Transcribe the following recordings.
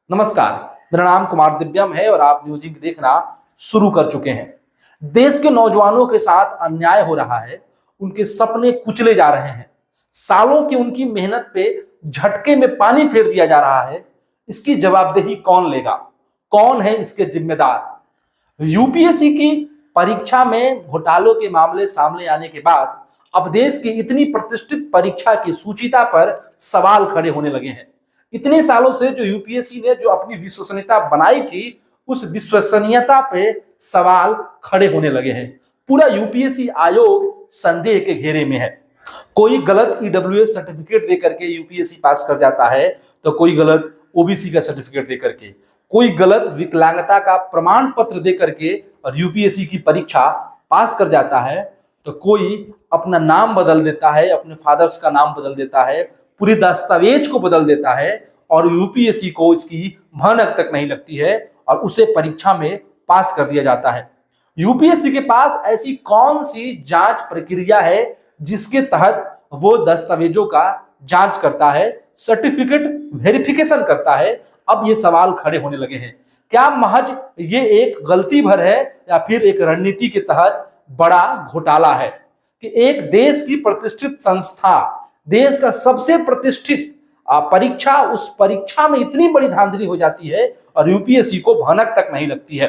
नमस्कार। मेरा नाम कुमार दिव्यम है और आप न्यूजिंग देखना शुरू कर चुके हैं। देश के नौजवानों के साथ अन्याय हो रहा है, उनके सपने कुचले जा रहे हैं, सालों की उनकी मेहनत पे झटके में पानी फेर दिया जा रहा है। इसकी जवाबदेही कौन लेगा? कौन है इसके जिम्मेदार? यूपीएससी की परीक्षा में घोटालों के मामले सामने आने के बाद अब देश की इतनी प्रतिष्ठित परीक्षा की सूचिता पर सवाल खड़े होने लगे हैं। इतने सालों से जो यूपीएससी ने जो अपनी विश्वसनीयता बनाई थी, उस विश्वसनीयता पे सवाल खड़े होने लगे हैं। पूरा यूपीएससी आयोग संदेह के घेरे में है। कोई गलत ईडब्ल्यूएस सर्टिफिकेट देकर के यूपीएससी पास कर जाता है, तो कोई गलत ओबीसी का सर्टिफिकेट देकर के, कोई गलत विकलांगता का प्रमाण पत्र देकर के और यूपीएससी की परीक्षा पास कर जाता है, तो कोई अपना नाम बदल देता है, अपने फादर्स का नाम बदल देता है, पूरी दस्तावेज को बदल देता है और यूपीएससी को इसकी भनक तक नहीं लगती है और उसे परीक्षा में पास कर दिया जाता है। यूपीएससी के पास ऐसी कौन सी जांच प्रक्रिया है जिसके तहत वो दस्तावेजों का जांच करता है, सर्टिफिकेट वेरिफिकेशन करता है? अब ये सवाल खड़े होने लगे हैं। क्या महज ये एक गलती भर है या फिर एक रणनीति के तहत बड़ा घोटाला है कि एक देश की प्रतिष्ठित संस्था, देश का सबसे प्रतिष्ठित परीक्षा, उस परीक्षा में इतनी बड़ी धांधली हो जाती है और यूपीएससी को भनक तक नहीं लगती है।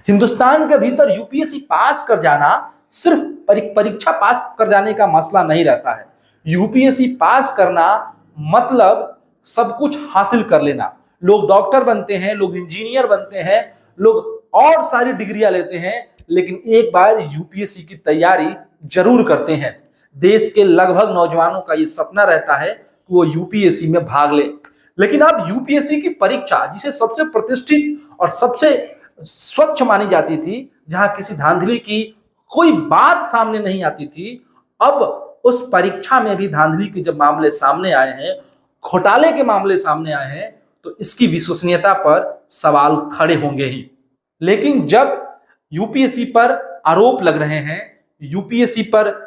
हिंदुस्तान के भीतर यूपीएससी पास कर जाना सिर्फ परीक्षा पास कर जाने का मसला नहीं रहता है। यूपीएससी पास करना मतलब सब कुछ हासिल कर लेना। लोग डॉक्टर बनते हैं, लोग इंजीनियर बनते हैं, लोग और सारी डिग्रियां लेते हैं, लेकिन एक बार यूपीएससी की तैयारी जरूर करते हैं। देश के लगभग नौजवानों का ये सपना रहता है कि वो यूपीएससी में भाग ले। लेकिन अब यूपीएससी की परीक्षा, जिसे सबसे प्रतिष्ठित और सबसे स्वच्छ मानी जाती थी, जहां किसी धांधली की कोई बात सामने नहीं आती थी, अब उस परीक्षा में भी धांधली के जब मामले सामने आए हैं, घोटाले के मामले सामने आए हैं, तो इसकी विश्वसनीयता पर सवाल खड़े होंगे ही। लेकिन जब यूपीएससी पर आरोप लग रहे हैं, यूपीएससी पर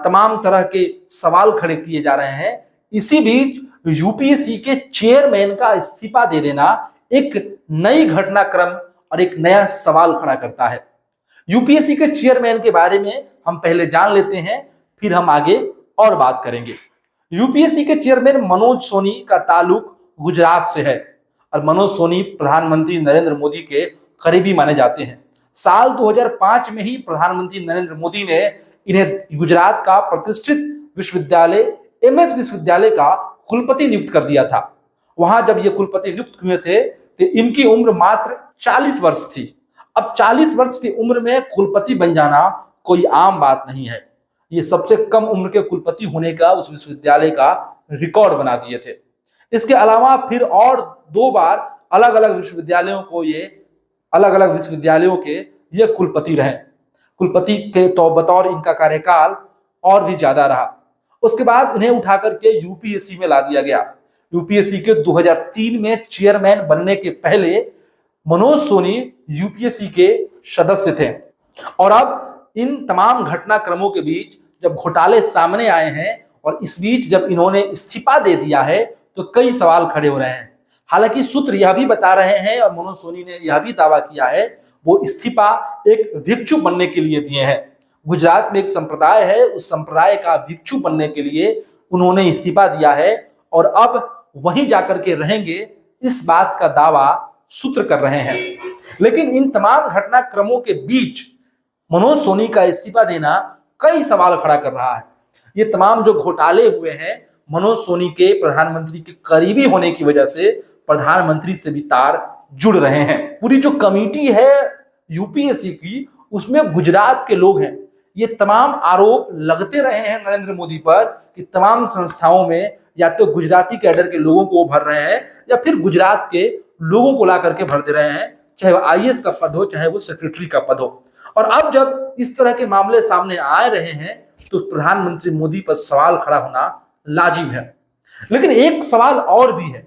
तमाम तरह के सवाल खड़े किए जा रहे हैं, इसी बीच यूपीएससी के चेयरमैन का इस्तीफा दे देना एक नई घटनाक्रम और एक नया सवाल खड़ा करता है। यूपीएससी के चेयरमैन के बारे में हम पहले जान लेते हैं, फिर हम आगे और बात करेंगे। यूपीएससी के चेयरमैन मनोज सोनी का ताल्लुक गुजरात से है और मनोज सोनी प्रधानमंत्री नरेंद्र मोदी के करीबी माने जाते हैं। साल 2005 में ही प्रधानमंत्री नरेंद्र मोदी ने इन्हें गुजरात का प्रतिष्ठित विश्वविद्यालय एमएस विश्वविद्यालय का कुलपति नियुक्त कर दिया था। वहां जब ये कुलपति नियुक्त हुए थे तो इनकी उम्र मात्र 40 वर्ष थी। अब 40 वर्ष की उम्र में कुलपति बन जाना कोई आम बात नहीं है। ये सबसे कम उम्र के कुलपति होने का उस विश्वविद्यालय का रिकॉर्ड बना दिए थे। इसके अलावा फिर और 2 बार अलग अलग विश्वविद्यालयों के ये कुलपति रहे। कुलपति के तो बतौर इनका कार्यकाल और भी ज्यादा रहा। उसके बाद इन्हें उठा करके यूपीएससी में ला दिया गया। यूपीएससी के 2003 में चेयरमैन बनने के पहले मनोज सोनी यूपीएससी के सदस्य थे। और अब इन तमाम घटनाक्रमों के बीच जब घोटाले सामने आए हैं और इस बीच जब इन्होंने इस्तीफा दे दिया है, तो कई सवाल खड़े हो रहे हैं। हालांकि सूत्र यह भी बता रहे हैं और मनोज सोनी ने यह भी दावा किया है, वो इस्तीफा एक भिक्षु बनने के लिए दिए हैं। गुजरात में एक संप्रदाय है, उस संप्रदाय का भिक्षु बनने के लिए उन्होंने इस्तीफा दिया है और अब वहीं जाकर के रहेंगे, इस बात का दावा सूत्र कर रहे हैं। लेकिन इन तमाम घटनाक्रमों के बीच मनोज सोनी का इस्तीफा देना कई सवाल खड़ा कर रहा है। ये तमाम जो घोटाले हुए हैं, मनोज सोनी के प्रधानमंत्री के करीबी होने की वजह से प्रधानमंत्री से भी तार जुड़ रहे हैं। पूरी जो कमेटी है यूपीएससी की, उसमें गुजरात के लोग हैं। ये तमाम आरोप लगते रहे हैं नरेंद्र मोदी पर कि तमाम संस्थाओं में या तो गुजराती कैडर के लोगों को भर रहे हैं या फिर गुजरात के लोगों को ला करके भर दे रहे हैं, चाहे वो आईएएस का पद हो, चाहे वो सेक्रेटरी का पद हो। और अब जब इस तरह के मामले सामने आ रहे हैं, तो प्रधानमंत्री मोदी पर सवाल खड़ा होना लाजिम है। लेकिन एक सवाल और भी है।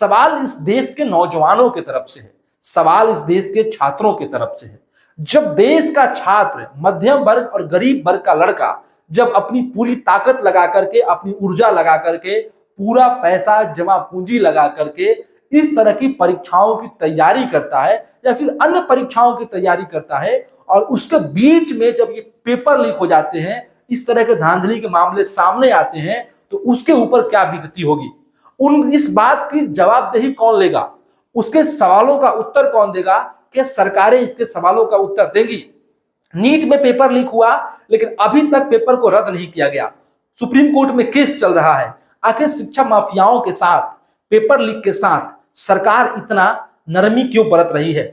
सवाल इस देश के नौजवानों की तरफ से है, सवाल इस देश के छात्रों की तरफ से है। जब देश का छात्र, मध्यम वर्ग और गरीब वर्ग का लड़का जब अपनी पूरी ताकत लगा करके, अपनी ऊर्जा लगा करके, पूरा पैसा जमा पूंजी लगा करके इस तरह की परीक्षाओं की तैयारी करता है या फिर अन्य परीक्षाओं की तैयारी करता है और उसके बीच में जब ये पेपर लीक हो जाते हैं, इस तरह के धांधली के मामले सामने आते हैं, तो उसके ऊपर क्या बीतती होगी। इस बात की जवाबदेही कौन लेगा, उसके सवालों का उत्तर कौन देगा, क्या सरकारें इसके सवालों का उत्तर देंगी। नीट में पेपर लीक हुआ लेकिन अभी तक पेपर को रद्द नहीं किया गया, सुप्रीम कोर्ट में केस चल रहा है। आखिर शिक्षा माफियाओं के साथ, पेपर लीक के साथ सरकार इतना नरमी क्यों बरत रही है।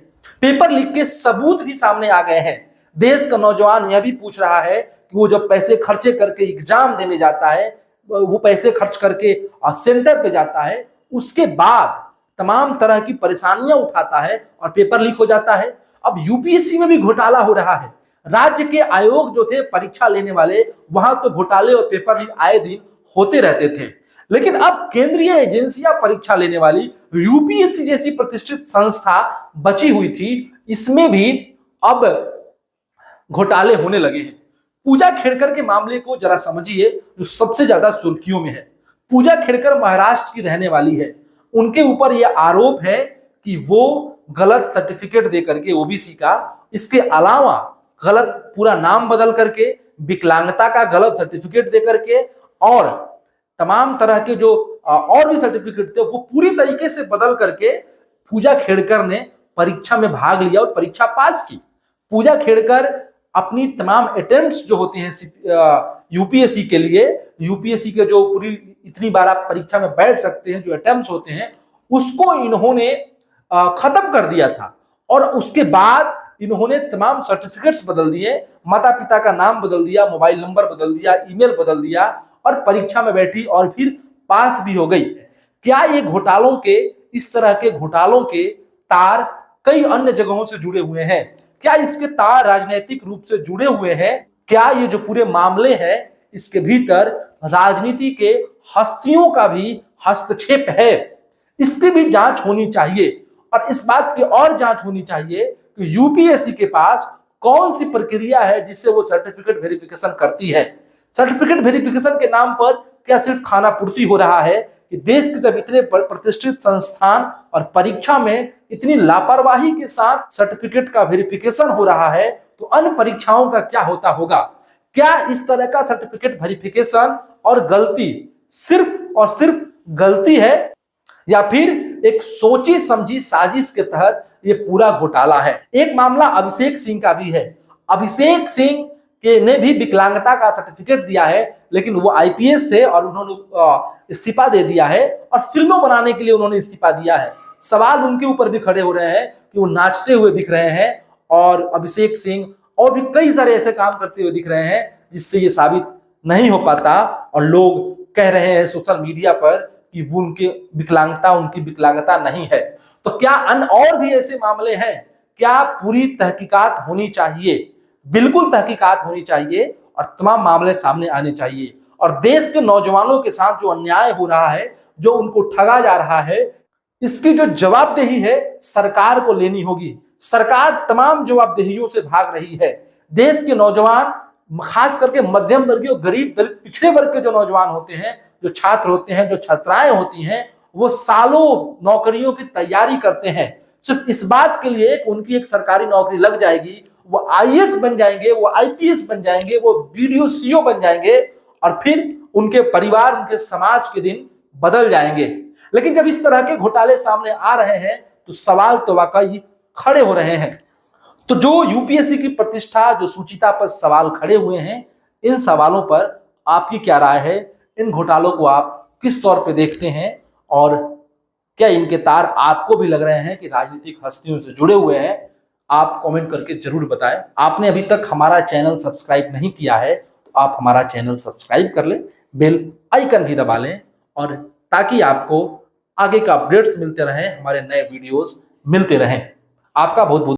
पेपर लीक के सबूत भी सामने आ गए हैं। देश का नौजवान यह भी पूछ रहा है कि वो जब पैसे खर्चे करके एग्जाम देने जाता है, वो पैसे खर्च करके सेंटर पे जाता है, उसके बाद तमाम तरह की परेशानियां उठाता है और पेपर लीक हो जाता है। अब यूपीएससी में भी घोटाला हो रहा है। राज्य के आयोग जो थे परीक्षा लेने वाले, वहां तो घोटाले और पेपर लीक आए दिन होते रहते थे, लेकिन अब केंद्रीय एजेंसियां परीक्षा लेने वाली यूपीएससी जैसी प्रतिष्ठित संस्था बची हुई थी, इसमें भी अब घोटाले होने लगे हैं। पूजा खेड़कर के मामले को जरा समझिए, जो सबसे ज्यादा सुर्खियों में है। पूजा खेड़कर महाराष्ट्र की रहने वाली है। उनके ऊपर यह आरोप है कि वो गलत सर्टिफिकेट दे करके ओबीसी का, इसके अलावा गलत पूरा नाम बदल करके, विकलांगता का गलत सर्टिफिकेट दे करके और तमाम तरह के जो और भी सर्टिफिकेट थे वो पूरी तरीके से बदल करके पूजा खेड़कर ने परीक्षा में भाग लिया और परीक्षा पास की। पूजा खेड़कर अपनी तमाम अटेम्प्ट्स जो होते हैं यूपीएससी के लिए, यूपीएससी के जो पूरी इतनी बार आप परीक्षा में बैठ सकते हैं जो अटेम्प्ट्स होते हैं, उसको इन्होंने खत्म कर दिया था और उसके बाद इन्होंने तमाम सर्टिफिकेट्स बदल दिए, माता पिता का नाम बदल दिया, मोबाइल नंबर बदल दिया, ईमेल बदल दिया और परीक्षा में बैठी और फिर पास भी हो गई। क्या ये घोटालों के, इस तरह के घोटालों के तार कई अन्य जगहों से जुड़े हुए हैं? क्या इसके तार राजनीतिक रूप से जुड़े हुए हैं? क्या ये जो पूरे मामले हैं इसके भीतर राजनीति के हस्तियों का भी हस्तक्षेप है? इसकी भी जांच होनी चाहिए और इस बात की और जांच होनी चाहिए कि यूपीएससी के पास कौन सी प्रक्रिया है जिससे वो सर्टिफिकेट वेरिफिकेशन करती है। सर्टिफिकेट वेरिफिकेशन के नाम पर क्या सिर्फ खाना पूर्ति हो रहा है कि देश के जब इतने प्रतिष्ठित संस्थान और परीक्षा में इतनी लापरवाही के साथ सर्टिफिकेट का वेरिफिकेशन हो रहा है, तो अन्य परीक्षाओं का क्या होता होगा। क्या इस तरह का सर्टिफिकेट वेरिफिकेशन और गलती सिर्फ और सिर्फ गलती है या फिर एक सोची समझी साजिश के तहत ये पूरा घोटाला है। एक मामला अभिषेक सिंह का भी है। अभिषेक सिंह के ने भी विकलांगता का सर्टिफिकेट दिया है, लेकिन वो आईपीएस थे और उन्होंने इस्तीफा दे दिया है और फिल्मों बनाने के लिए उन्होंने इस्तीफा दिया है। सवाल उनके ऊपर भी खड़े हो रहे हैं कि वो नाचते हुए दिख रहे हैं और अभिषेक सिंह और भी कई सारे ऐसे काम करते हुए दिख रहे हैं जिससे ये साबित नहीं हो पाता और लोग कह रहे हैं सोशल मीडिया पर कि वो उनकी विकलांगता नहीं है। तो क्या अन्य और भी ऐसे मामले हैं? क्या पूरी तहकीकात होनी चाहिए? बिल्कुल तहकीकात होनी चाहिए और तमाम मामले सामने आने चाहिए। और देश के नौजवानों के साथ जो अन्याय हो रहा है, जो उनको ठगा जा रहा है, इसकी जो जवाबदेही है सरकार को लेनी होगी। सरकार तमाम जवाबदेहियों से भाग रही है। देश के नौजवान, खास करके मध्यम वर्गीय, गरीब, दलित, पिछड़े वर्ग के जो नौजवान होते हैं, जो छात्र होते हैं, जो छात्राएं होती हैं, वो सालों नौकरियों की तैयारी करते हैं सिर्फ इस बात के लिए कि उनकी एक सरकारी नौकरी लग जाएगी, वो आईएएस बन जाएंगे, वो आईपीएस बन जाएंगे, वो बीडीओ सीओ बन जाएंगे और फिर उनके परिवार, उनके समाज के दिन बदल जाएंगे। लेकिन जब इस तरह के घोटाले सामने आ रहे हैं तो सवाल तो वाकई खड़े हो रहे हैं। तो जो यूपीएससी की प्रतिष्ठा, जो सुचिता पर सवाल खड़े हुए हैं, इन सवालों पर आपकी क्या राय है? इन घोटालों को आप किस तौर पे देखते हैं और क्या इनके तार आपको भी लग रहे हैं कि राजनीतिक हस्तियों से जुड़े हुए हैं? आप कमेंट करके जरूर बताएं। आपने अभी तक हमारा चैनल सब्सक्राइब नहीं किया है तो आप हमारा चैनल सब्सक्राइब कर लें, बेल आइकन भी दबा लें और ताकि आपको आगे का अपडेट्स मिलते रहें, हमारे नए वीडियोस मिलते रहें। आपका बहुत बहुत